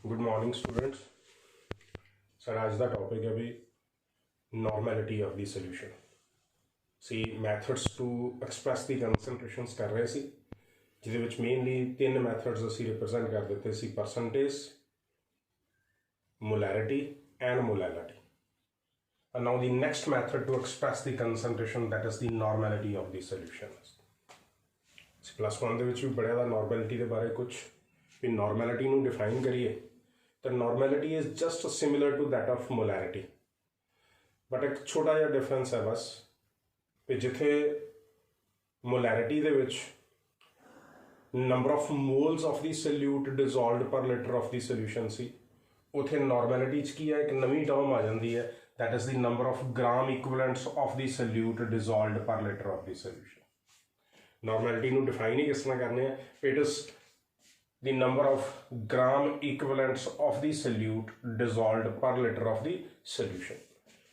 Good morning students. Sir आज का topic है भी नॉर्मैलिटी ऑफ द सोल्यूशन। सी methods to express the concentrations कर रहे सी, जिहदे विच मेनली तीन मैथड्स असी रिप्रजेंट कर दिते सी, percentage, molarity and molality. And now the next method to express the concentration, that is the normality of the solution. Plus one भी पढ़िया था नॉर्मैलिटी के बारे कुछ भी नॉर्मैलिटी नू डिफाइन करिए तो normality is just similar to that of molarity, but एक छोटा जिहा डिफरेंस है बस कि जिथे मोलैरिटी दे विच number of moles of the solute dissolved per litre of the solution सी, उथे नॉर्मैलिटी च की है एक नवी टर्म आ जाती है, that is the number of gram equivalents of the solute dissolved per litre of the solution. Normality नू डिफाइन ही किस तरह करने हैं, it is the number of gram equivalents of the solute dissolved per litre of the solution.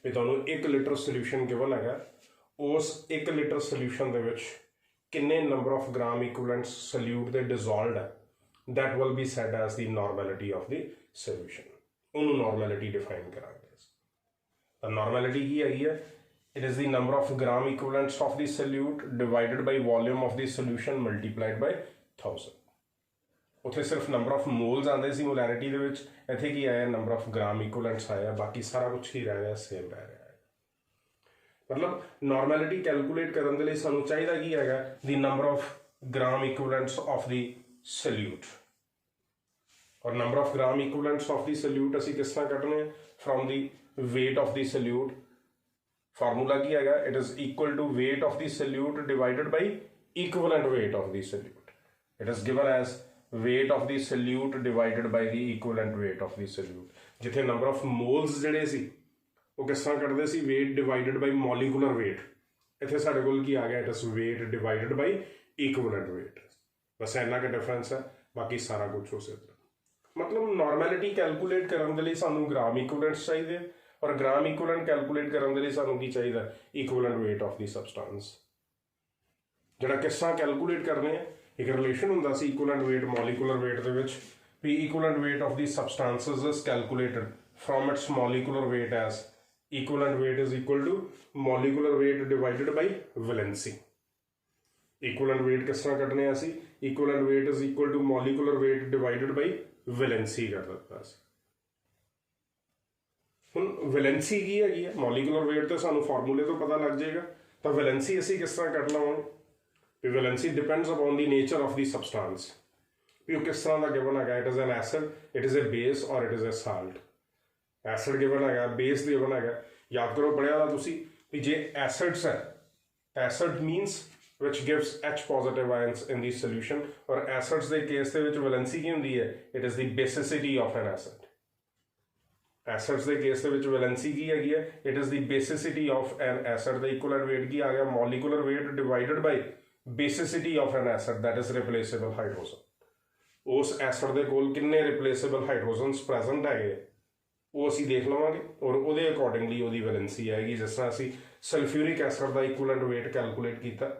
भी तुहानू 1 litre solution given है, उस 1 लीटर सोल्यूशन दे विच किन्ने number of gram equivalents solute दे डिजॉल्वड है, that will be said as the normality of the solution. उन्होंने नॉर्मैलिटी डिफाइन करांगे। तो नॉर्मैलिटी की हैगी है, it is the number of gram equivalents of the solute divided by volume of the solution multiplied by 1000। उत्थे सिर्फ number of moles आते सी molarity दे विच, इत्थे की आया नंबर ऑफ ग्राम इक्विवेलेंट्स आया, बाकी सारा कुछ ही रह रहा सेम रह रहा है। मतलब नॉर्मैलिटी कैलकुलेट करने के लिए सानू चाहिए की हैगा the number of gram equivalents of the solute, और number of gram equivalents of the solute असी किस तरह कटने from the weight of the solute. Formula की है, it is equal to weight of the solute divided by equivalent weight of the solute. It is given as weight of the solute divided by the equivalent weight of the solute. जिथे number of moles जिहड़े सी वो किस तरह कटदे सी, weight divided by molecular weight. इत्थे साडे कोल की आ गया, it is weight divided by equivalent weight. बस इन्ना का डिफरेंस है, बाकी सारा कुछ उसे तरह। मतलब नॉर्मैलिटी कैलकुलेट करने के लिए सानू ग्राम इक्विवेलेंट्स चाहिए, और ग्राम इक्विवेलेंट कैलकुलेट करने के लिए सानू की चाहिए, equivalent weight of the substance. जिहड़ा किस तरह कैलकुलेट करने हैं, एक रिलेशन हुंदा सी इक्विवेलेंट वेट मॉलिकुलर वेट दे विच, भी equivalent weight of the substances is calculated from its molecular weight as equivalent weight is equal to molecular weight divided by valency. Equivalent weight किस तरह कटने असी, equivalent weight is equal to molecular weight divided by valency कर दिता सी। हुण valency की हैगी है, मॉलिकुलर वेट तो सानू फार्मूले तो पता लग जाएगा, तो वैलेंसी असी किस तरह कट लवांगे। Valency depends upon the nature of the substance, भी वो किस तरह का गिवन है, it is an acid, it is a base और it is a salt. Acid given है, बेस गिवन है, याद करो पढ़िया था तुसी भी जे एसिड्स है, acid means which gives H positive ions in the solution, और एसिड्स के केस दे विच वैलेंसी की हुंदी है, it is the basicity of an acid. Acids के केस दे विच वैलेंसी की हैगी है, it is the basicity of an acid. The equivalent wait की आ गया molecular weight divided bye basicity of an acid, that is replaceable hydrogen. उस एसिड दे कोल किन्ने रिप्लेसेबल हाइड्रोजन्स प्रेजेंट है वो असी देख लवांगे, और उहदे अकॉर्डिंगली उहदी वैलेंसी आएगी। जिस तरह असी सल्फ्यूरिक एसिड का इक्विवेलेंट वेट कैलकुलेट किया,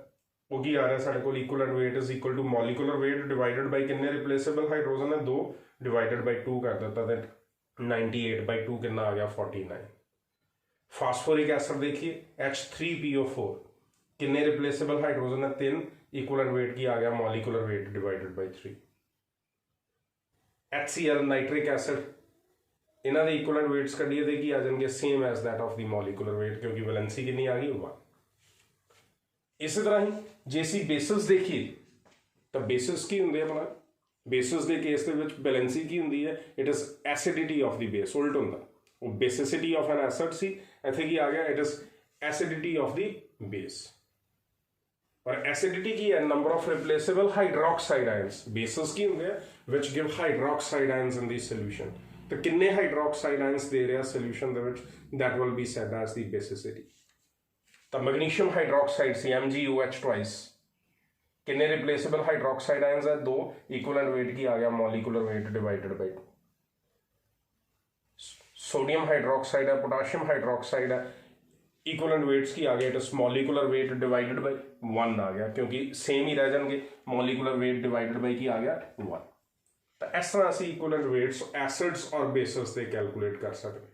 वो की आ रहा है साढ़े को equivalent weight is equal to molecular weight divided by किन्ने रिप्लेसेबल हाइड्रोजन है 2 डिवाइडेड बाय 2 कर दिता, दैट 98 बाय 2 कितना आ गया 49। फास्फोरिक एसिड देखिए H3PO4 किन्ने रिप्लेसेबल हाइड्रोजन है 3, इक्विवेलेंट वेट की आ गया molecular weight divided by 3। HCl nitric acid, इन्हां दे इक्विवेलेंट वेट्स कढिए ते की आ जाणगे same as that of the molecular weight, क्योंकि वैलेंसी कितनी आ गई 1। इस तरह ही जे असी बेसिस देखिए तो बेसिस की हुंदे अपना, बेसिस के केस दे विच वैलेंसी की हुंदी है, it is acidity of the base. उल्ट हुंदा, वो बेसिसिटी ऑफ एन एसिड सी, इत्थे की आ गया it is acidity of the base. और एसिडिटी की है number of replaceable hydroxide ions. Bases की हुंदे which give hydroxide ions in the solution, तो किन्ने हाइड्रोक्साइड आयंस दे रहा सॉल्यूशन दे विच, that will be said as the basicity. तो मैग्नीशियम हाइड्रोक्साइड सी MgOH ट्वाइस, किन्ने रिप्लेसेबल हाइड्रोक्साइड आयंस है 2, इक्विवेलेंट वेट की आ गया molecular weight divided bye 2। Sodium hydroxide है, पोटाशियम हाइड्रोक्साइड है, इक्विवेलेंट वेट्स की आ गया, it is molecular weight divided by 1 आ गया, क्योंकि सेम ही रह जाएंगे, मॉलिकुलर वेट डिवाइडेड बाय की आ गया 1। तो इस तरह असीं इक्वलेंट वेट्स एसिड्स और बेसिस दे कैलकुलेट कर सकते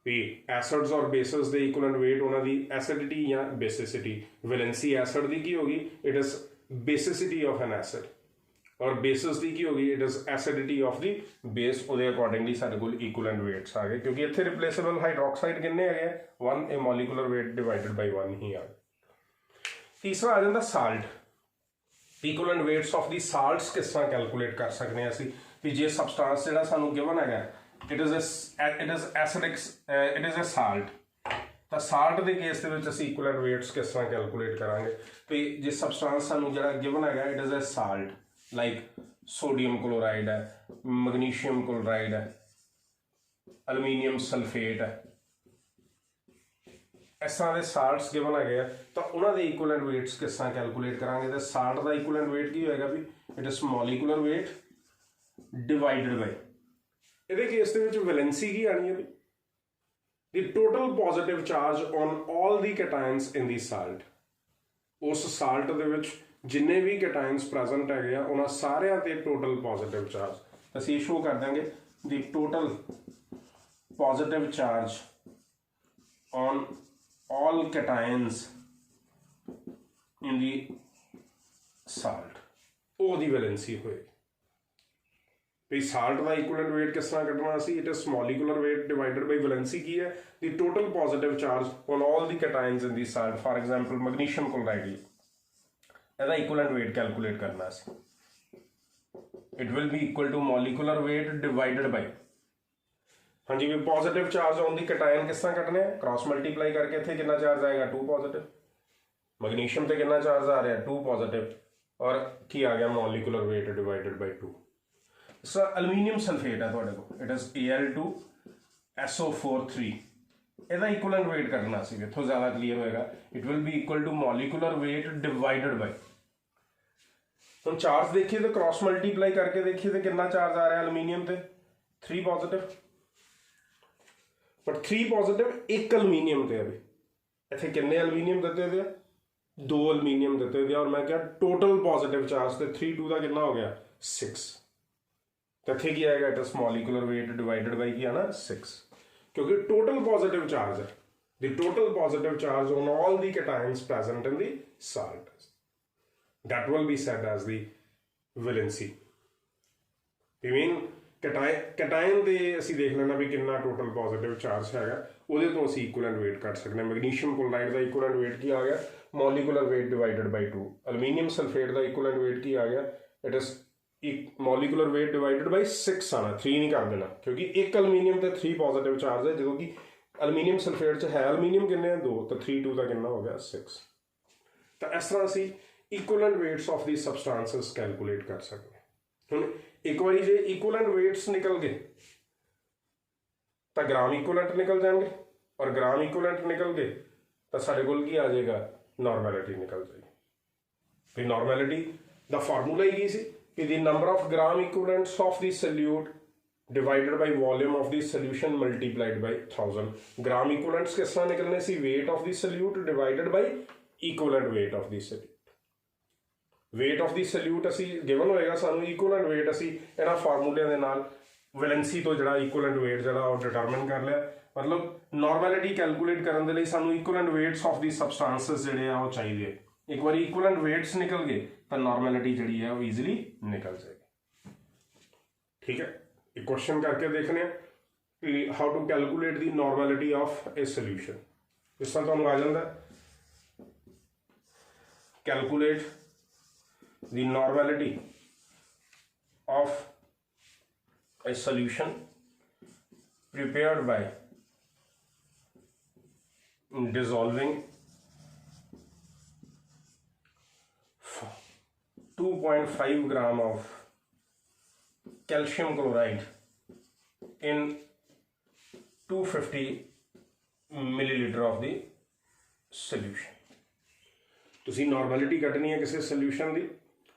भी एसिड्स और बेसिस दे इक्वलेंट वेट उन्होंने एसिडिटी या बेसिसिटी वैलेंसी एसिड की की होगी it is basicity of an acid और बेसिस की की होगी it is acidity of the base उहदे अकॉर्डिंगली साडे कोल इक्वलेंट वेट्स आ गए क्योंकि इत्थे रिप्लेसेबल हाइड्रोक्साइड किन्ने है 1 ए मॉलिक्यूलर वेट डिवाइडेड बाय 1 ही आ गया। तीसरा आ जाता salt equivalent weights of the salts किस तरह कैलकुलेट कर सकते हैं असीं भी जे सबसटेंस जिहड़ा सानूं गिवन है it is acidic it is a salt ਤਾਂ ਸਾਲਟ ਦੇ ਕੇਸ ਦੇ ਵਿੱਚ ਅਸੀਂ ਇਕੁਇਵਲੈਂਟ ਵੇਟਸ ਕਿਸ ਤਰ੍ਹਾਂ ਕੈਲਕੂਲੇਟ ਕਰਾਂਗੇ ਤੇ ਜੇ ਸਬਸਟੈਂਸ ਸਾਨੂੰ ਜਿਹੜਾ ਗਿਵਨ ਹੈਗਾ it is a salt like sodium chloride ਹੈ ਮੈਗਨੀਸ਼ੀਅਮ ਕਲੋਰਾਈਡ ਹੈ ਐਲੂਮੀਨੀਅਮ ਸਲਫੇਟ ਹੈ ਇਸ ਤਰ੍ਹਾਂ ਦੇ ਸਾਲਟਸ ਗਿਵਨ ਹੈਗੇ ਆ ਤਾਂ ਉਹਨਾਂ ਦੇ ਇਕੁਇਵਲੈਂਟ ਵੇਟਸ ਕਿਸ ਤਰ੍ਹਾਂ ਕੈਲਕੂਲੇਟ ਕਰਾਂਗੇ ਤੇ ਸਾਲਟ ਦਾ ਇਕੁਇਵਲੈਂਟ ਵੇਟ ਕੀ ਹੋਏਗਾ ਵੀ it is molecular weight divided by ਇਹਦੇ ਕੇਸ ਦੇ ਵਿੱਚ ਵੈਲੈਂਸੀ ਕੀ ਆਣੀ ਹੈ ਵੀ the total positive charge on all the cations in the salt उस salt ਦੇ ਵਿੱਚ ਜਿੰਨੇ ਵੀ cations present ਹੈਗੇ ਆ ਉਹਨਾਂ ਸਾਰਿਆਂ ਤੇ total positive charge ਅਸੀਂ ਸ਼ੋ ਕਰ ਦਾਂਗੇ the total positive charge on all cations in the salt ਉਹਦੀ ਵੈਲੈਂਸੀ ਹੋਏਗੀ भी साल्ट का इक्वलेंट वेट किस तरह कटना सी it is molecular weight divided by valency की है the total positive charge on all the cations in the salt for example magnesium chloride ਇਹਦਾ इक्वलेंट वेट कैलकुलेट करना सी it will be equal to molecular weight divided by हाँ जी भी positive charge on the cation किस तरह कटने cross multiply करके इत्थे कितना चार्ज आएगा 2 पॉजिटिव मैग्नीशियम ते कितना चार्ज आ रहा है 2 पॉजिटिव और की आ गया molecular weight divided by 2 sir aluminium sulphate है थोड़े को इट इज Al2SO4 ਇਹਦਾ ਇਕੁਇਵਲੈਂਟ ਵੇਟ ਕੱਢਣਾ ਸੀ ਇਥੋਂ ਜ਼ਿਆਦਾ ਕਲੀਅਰ ਹੋਏਗਾ it will be equal to molecular weight divided by ਹੁਣ ਚਾਰਜ ਦੇਖੀਏ ਤੇ ਕ੍ਰਾਸ ਮਲਟੀਪਲਾਈ ਕਰਕੇ ਦੇਖੀਏ ਤੇ ਕਿੰਨਾ ਚਾਰਜ ਆ ਰਿਹਾ ਐਲੂਮੀਨੀਅਮ ਤੇ 3 ਪੋਜ਼ਿਟਿਵ ਪਰ 3 ਪੋਜ਼ਿਟਿਵ ਇੱਕ ਐਲੂਮੀਨੀਅਮ ਤੇ ਆ ਵੀ ਇੱਥੇ ਕਿੰਨੇ ਐਲੂਮੀਨੀਅਮ ਦਿੱਤੇ ਹੋਏ ਆ 2 ਐਲੂਮੀਨੀਅਮ ਦਿੱਤੇ ਹੋਏ ਆ ਔਰ ਮੈਂ ਕਿਹਾ ਟੋਟਲ ਪੋਜ਼ਿਟਿਵ ਚਾਰਜ ਤੇ 3 2 ਦਾ ਕਿੰਨਾ ਹੋ ਗਿਆ 6 तो इत्थे की आएगा it is molecular weight divided by की आना 6 क्योंकि टोटल पॉजिटिव चार्ज है the total positive charge on all the cations present in the salt that will be said as the valency I mean cation दे ਅਸੀਂ देख लेना भी कितना टोटल पॉजिटिव चार्ज हैगा ਉਹਦੇ ਤੋਂ ਅਸੀਂ इक्वलेंट वेट ਕੱਢ ਸਕਦੇ ਹਾਂ मैग्नीशियम क्लोराइड ਦਾ इक्वलेंट वेट ਕੀ ਆ ਗਿਆ molecular weight divided by 2 aluminium sulphate ਦਾ इक्वलेंट वेट ਕੀ ਆ ਗਿਆ it is molecular weight divided by 6 आना 3 नहीं कर देना क्योंकि एक एल्यूमीनियम तो 3 पॉजिटिव चार्ज है जो कि एल्यूमीनियम सल्फेट च है एल्यूमीनियम किन्ने 2 तो 3 2 का कितना हो गया 6 तो इस तरह असी equivalent weights of the substances calculate कर सकते हैं हुण एक बार जे इक्वलेंट वेट्स निकल गए तो ग्राम इक्वलेंट निकल जाएंगे और ग्राम इक्वलेंट निकल गए तो साडे कोल की आ जाएगा नॉर्मैलिटी निकल जाएगी फिर नॉर्मैलिटी दा फार्मूला ही की सी the number of gram equivalents of the solute divided by volume of the solution multiplied by 1000 gram equivalents किस तरह निकलने सी weight of the solute divided by equivalent weight of the solute weight of the solute ਅਸੀਂ given ਹੋਏਗਾ ਸਾਨੂੰ equivalent weight ਅਸੀਂ ਇਹਨਾਂ ਫਾਰਮੂਲਿਆਂ ਦੇ ਨਾਲ ਵੈਲੈਂਸੀ ਤੋਂ ਜਿਹੜਾ equivalent weight ਜਿਹੜਾ ਉਹ ਡਿਟਰਮਿਨ ਕਰ ਲਿਆ ਮਤਲਬ ਨੋਰਮੈਲਿਟੀ ਕੈਲਕੂਲੇਟ ਕਰਨ ਦੇ ਲਈ ਸਾਨੂੰ equivalent weights of the substances ਜਿਹੜੇ ਆ ਉਹ ਚਾਹੀਦੇ एक बार इक्वलेंट वेट्स निकल गए तो नॉर्मैलिटी जी है वो ईजिली निकल जाएगी ठीक है एक क्वेश्चन करके देखने कि how to calculate the normality of a solution इस तरह तो आ जाता calculate the normality of a solution prepared by dissolving 2.5 gram of calcium chloride in 250 milliliter of the solution तुसी नॉर्मैलिटी कटनी है किसी solution the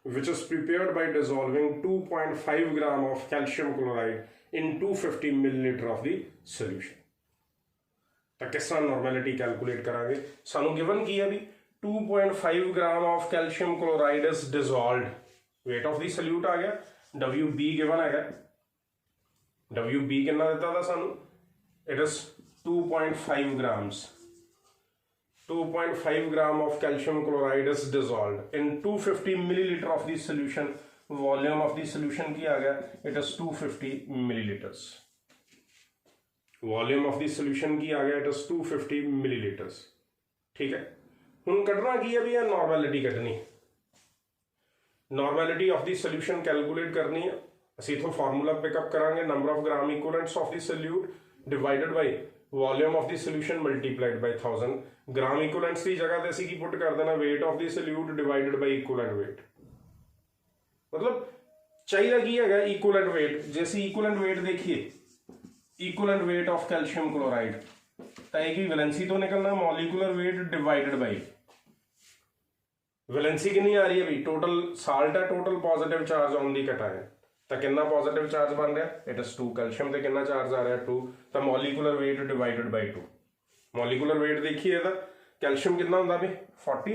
which is prepared by dissolving 2.5 gram of calcium chloride in 250 milliliter of the solution तो किस तरह normality calculate करांगे सानू given की है भी 2.5 gram of calcium chloride is dissolved weight of the solute आ गया WB गिवन है, WB कितना दिता था सानू, it is 2.5 grams. 2.5 gram of calcium chloride is dissolved in 250 milliliter of the solution. Volume of the solution की आ गया, it is 250 milliliters. Volume of the solution की आ गया, it is 250 milliliters. ठीक है, हुन कटना की है भैया, नॉर्मेलिटी कटनी, normality of the solution calculate करनी है। ਅਸੀਂ ਇਥੋਂ ਫਾਰਮੂਲਾ ਪਿਕਅਪ ਕਰਾਂਗੇ, number of gram equivalents of the solute divided by volume of the solution multiplied by 1000। Gram equivalents ਦੀ ਜਗ੍ਹਾ ਤੇ ਅਸੀਂ ਕੀ ਪੁੱਟ ਕਰ ਦੇਣਾ, weight of the solute divided by equivalent weight। मतलब ਚਾਹੀਦਾ ਕੀ ਹੈਗਾ, equivalent weight। ਜੇ ਅਸੀਂ equivalent weight ਦੇਖੀਏ, equivalent weight of calcium chloride, ਤਾਂ ਇਹ ਕੀ ਵੈਲੈਂਸੀ ਤੋਂ ਨਿਕਲਣਾ, molecular weight divided by valency ਕਿੰਨੀ ਆ ਰਹੀ ਹੈ ਵੀ, ਟੋਟਲ ਸਾਲਟ ਹੈ, ਟੋਟਲ ਪੋਜ਼ਿਟਿਵ ਚਾਰਜ ਆਨ ਦੀ ਕਟਾਇਨ, ਤਾਂ ਕਿੰਨਾ ਪੋਜ਼ਿਟਿਵ ਚਾਰਜ ਬਣ ਰਿਹਾ, ਇਟ ਇਜ਼ 2। ਕੈਲਸ਼ੀਅਮ ਤੇ ਕਿੰਨਾ ਚਾਰਜ ਆ ਰਿਹਾ, 2, ਤਾਂ molecular weight divided by 2। Molecular weight ਦੇਖੀਏ ਇਹਦਾ, ਕੈਲਸ਼ੀਅਮ ਕਿੰਨਾ ਹੁੰਦਾ ਵੀ 40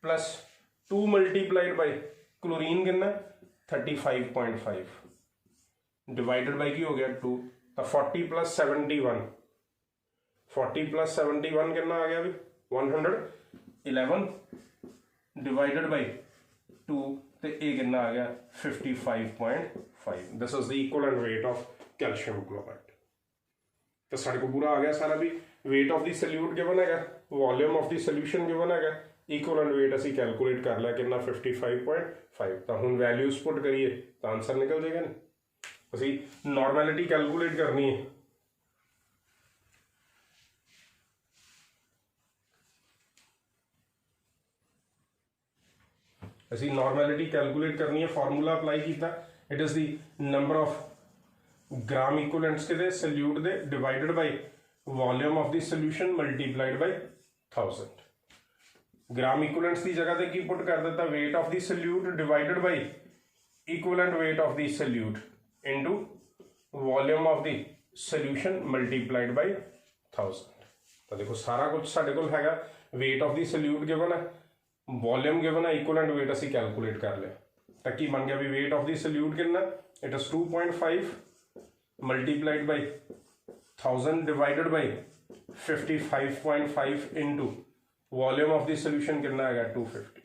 ਪਲੱਸ 2 ਮਲਟੀਪਲਾਈਡ ਬਾਈ ਕਲੋਰੀਨ ਕਿੰਨਾ 35.5 ਡਿਵਾਈਡਡ ਬਾਈ ਕੀ ਹੋ ਗਿਆ 2, ਤਾਂ 40 ਪਲੱਸ 71, 40 ਪਲੱਸ 71 ਕਿੰਨਾ ਆ ਗਿਆ ਵੀ 111 डिवाइडेड बाई 2, तो ये कितना आ गया 55.5। This is the equivalent weight of calcium chloride. तो सारे को पूरा आ गया सारा भी, weight of the solute given है, volume of the solution given है, इक्विवेलेंट वेट असी कैलकुलेट कर लिया कितना 55.5। तो हुण वैल्यूज पुट करिए तो आंसर निकल जाएगा नहीं। असी नॉर्मैलिटी कैलकुलेट करनी है, ਅਸੀਂ नॉर्मैलिटी कैलकुलेट करनी है, फार्मूला अप्लाई किया, it is the number of gram equivalents के सोल्यूट दे divided by volume of the solution multiplied by 1000। Gram equivalents की जगह पे की पुट कर देता, weight of the solute divided by equivalent weight of the solute into volume of the solution multiplied by 1000। तो देखो सारा कुछ साडे कोल हैगा, weight of the solute given है, वॉल्यूम गिवन है, इक्विवेलेंट वेट असी कैलकुलेट कर लिया, तो की बन गया भी वेट ऑफ द सोल्यूट कितना, it is 2.5 multiplied by 1000 divided by 55.5 into volume of the solution कितना है 250।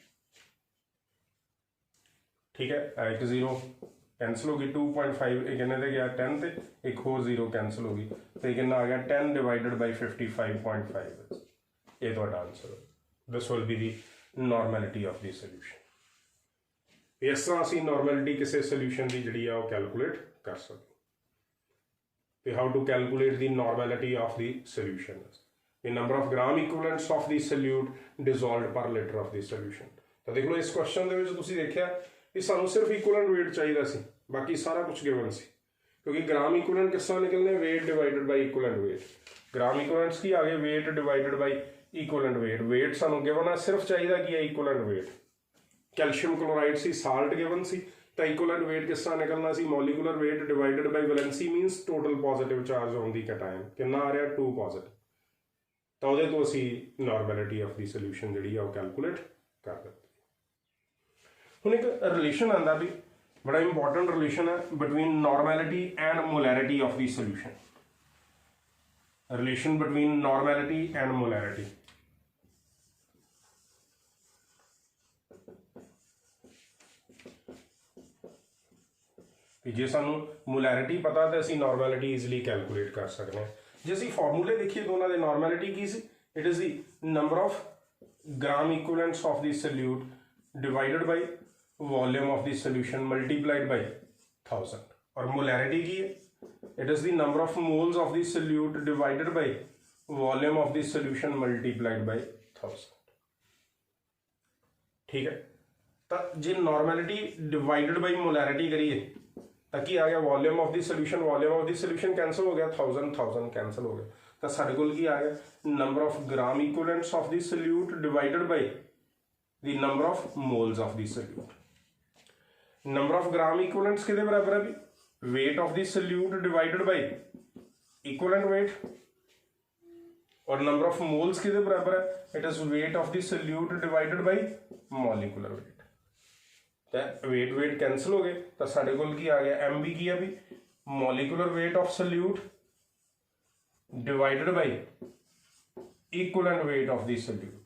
ठीक है, एक 0 कैंसिल होगी, 2.5 किन्ने दे गया 10 ते एक होर 0 कैंसिल होगी, तो कितना आ गया 10 डिवाइडेड बाई 55.5। ये तो answer, this will be the normality of the solution. इस तरह असी नॉर्मैलिटी किसी सोल्यूशन की जी कैलकुलेट कर सकते। How to calculate the normality of the solution, the number of gram equivalents of the solute dissolved per litre of the solution. तो देख लो इस क्वेश्चन के देखा कि सानू सिर्फ इक्विवेलेंट वेट चाहिए सी, बाकी सारा कुछ गिवन सी, क्योंकि ग्राम इक्विवेलेंट किस तरह निकलने, weight divided by equivalent weight. Gram equivalents की आ गए, weight divided by equivalent weight. Weight सानू गिवन है, सिर्फ चाहिए कि है इक्विवेलेंट वेट। कैल्शियम क्लोराइड सी, साल्ट गिवन सी, तो इक्विवेलेंट वेट किस तरह निकलना सी, molecular weight divided by valency means total positive charge on the cation कितना आ रहा 2 पॉजिटिव। तो वो तो असी नॉर्मैलिटी ऑफ द सोल्यूशन जी कैलकुलेट कर देते। हुण एक रिलेशन आंदा भी बड़ा इंपॉर्टेंट रिलेशन है between normality and molarity of the solution. Relation between normality and molarity. जे सानू मोलैरिटी पता तो असी नॉर्मैलिटी ईजिली कैलकुलेट कर सकते हैं। जे असी फॉर्मूले देखिए दोनों के, नॉर्मैलिटी की सी, it is the number of gram equivalents of the solute divided by volume of the solution multiplied by 1000। और मोलैरिटी की है, it is the number of moles of the solute divided by volume of the solution multiplied by 1000। ठीक है, तो जे normality divided by molarity करिए तो की आ गया volume of the solution, volume of the solution cancel हो गया, 1000 कैंसिल हो गया, तो साढ़े कोल की आ गया number of gram equivalents of the solute divided by the number of moles of the solute. Number of gram equivalents किहदे बराबर है भी, weight of the solute divided by equivalent weight, और नंबर ऑफ मोल्स किहदे बराबर है, it is weight of the solute divided by molecular weight. तो weight weight cancel हो गए तो साढ़े कोल की आ गया MB की है भी molecular weight of solute divided by equivalent weight of the solute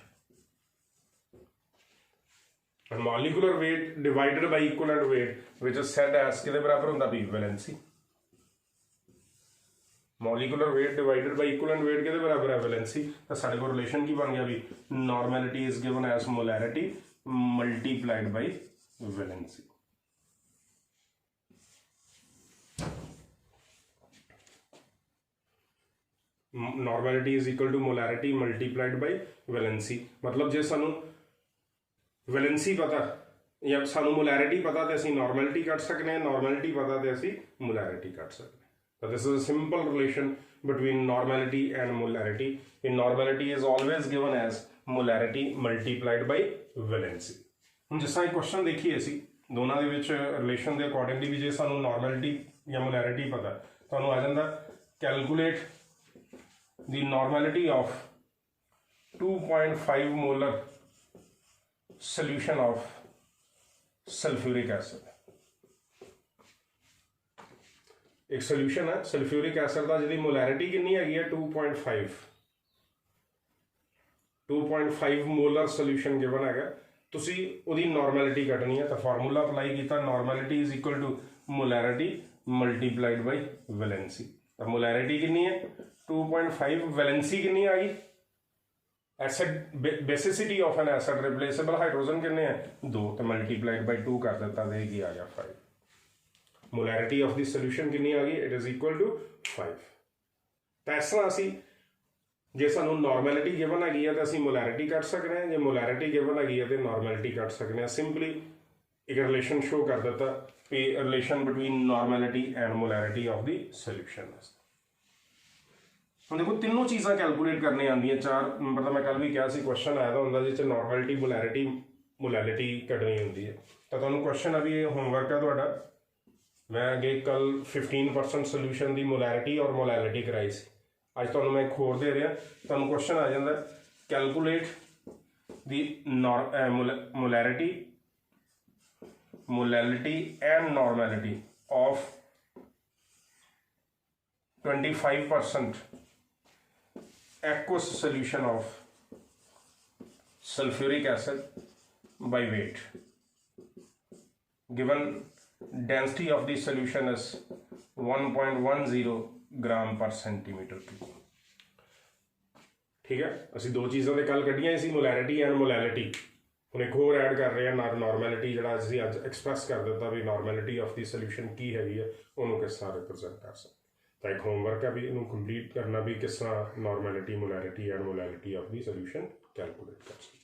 molecular weight divided by equivalent weight which is said as किहदे बराबर हुंदा भी valency molecular weight divided by equivalent weight किहदे बराबर है वैलेंसी तो साढ़े को रिलेशन की बन गया भी normality is given as molarity multiplied by valency normality is equal to molarity multiplied by valency मतलब जे सानू वैलेंसी पता या सानू मोलैरिटी पता तो असीं नॉर्मैलिटी कट सकते हैं नॉर्मैलिटी पता तो असीं मोलैरिटी कट सकते हैं so this is a simple relation between normality and molarity in normality is always given as molarity multiplied by valency ਹੁਣ ਜਿਸ ਤਰ੍ਹਾਂ क्वेश्चन देखिए ਅਸੀਂ ਦੋਨਾਂ ਦੇ ਵਿੱਚ ਰਿਲੇਸ਼ਨ ਦੇ ਅਕੋਰਡਿੰਗਲੀ ਵੀ ਜੇ ਸਾਨੂੰ ਨਾਰਮੈਲਿਟੀ ਜਾਂ ਮੋਲੈਰਿਟੀ ਪਤਾ ਤੁਹਾਨੂੰ ਆ ਜਾਂਦਾ calculate the normality of 2.5 molar solution of sulfuric acid एक सोल्यूशन है सल्फ्यूरिक एसिड का जिहदी मोलैरिटी कितनी हैगी है 2.5 मोलर सोल्यूशन गिवन है तुसी उहदी नॉर्मैलिटी कटनी है तो फार्मूला अप्लाई किया normality is equal to molarity multiplied by valency तो मोलैरिटी कितनी है 2.5 वैलेंसी कितनी आ गई acid basicity of an acid replaceable hydrogen कितने हैं 2 तो मल्टीप्लाइड बाई 2 कर दिता देगी आ गया 5 मोलैरिटी ऑफ द सोल्यूशन कितनी आ गई इट इज इक्वल टू 5 तो इस तरह असी जे सानू नॉर्मैलिटी गिवन हैगी है तो असी मोलैरिटी कट सकते हैं जे मोलैरिटी गिवन हैगी है तो नॉर्मैलिटी कट सकते हैं सिंपली एक रिलेशन शो कर देता relation between normality and molarity of the solution हम देखो तीनों चीज़ां कैलकुलेट करने आंदियां चार नंबर का मैं कल भी कहा क्वेश्चन आया था होंगे जिस नॉर्मैलिटी मोलैरिटी मोलैलिटी कटनी होंगी है तो तुहानूं क्वेश्चन अभी होमवर्क है तुहाडा मैं अगे कल 15% सोल्यूशन की मोलैरिटी और मोलैलिटी कराई सी अज तुहानूं मैं एक होर दे रहा तुहानूं क्वेश्चन आ जाता calculate the molarity molality and normality of 25% aqueous solution of sulfuric acid by weight given density of the solution is 1.10 ग्राम पर सेंटीमीटर क्यूब ठीक है असी दो चीज़ों के कल कढ़िया सी मोलैरिटी एंड मोलैलिटी हम एक होर ऐड कर रहे हैं नॉर्मैलिटी जो अभी अज एक्सप्रैस कर दिता भी नॉर्मैलिटी ऑफ द सोल्यूशन की हैगी है उन्होंने किस तरह रिप्रजेंट कर सकते तो एक होमवर्क है भी इन्हों कंप्लीट करना भी किस तरह normality molarity and molality of the solution calculate कर सकते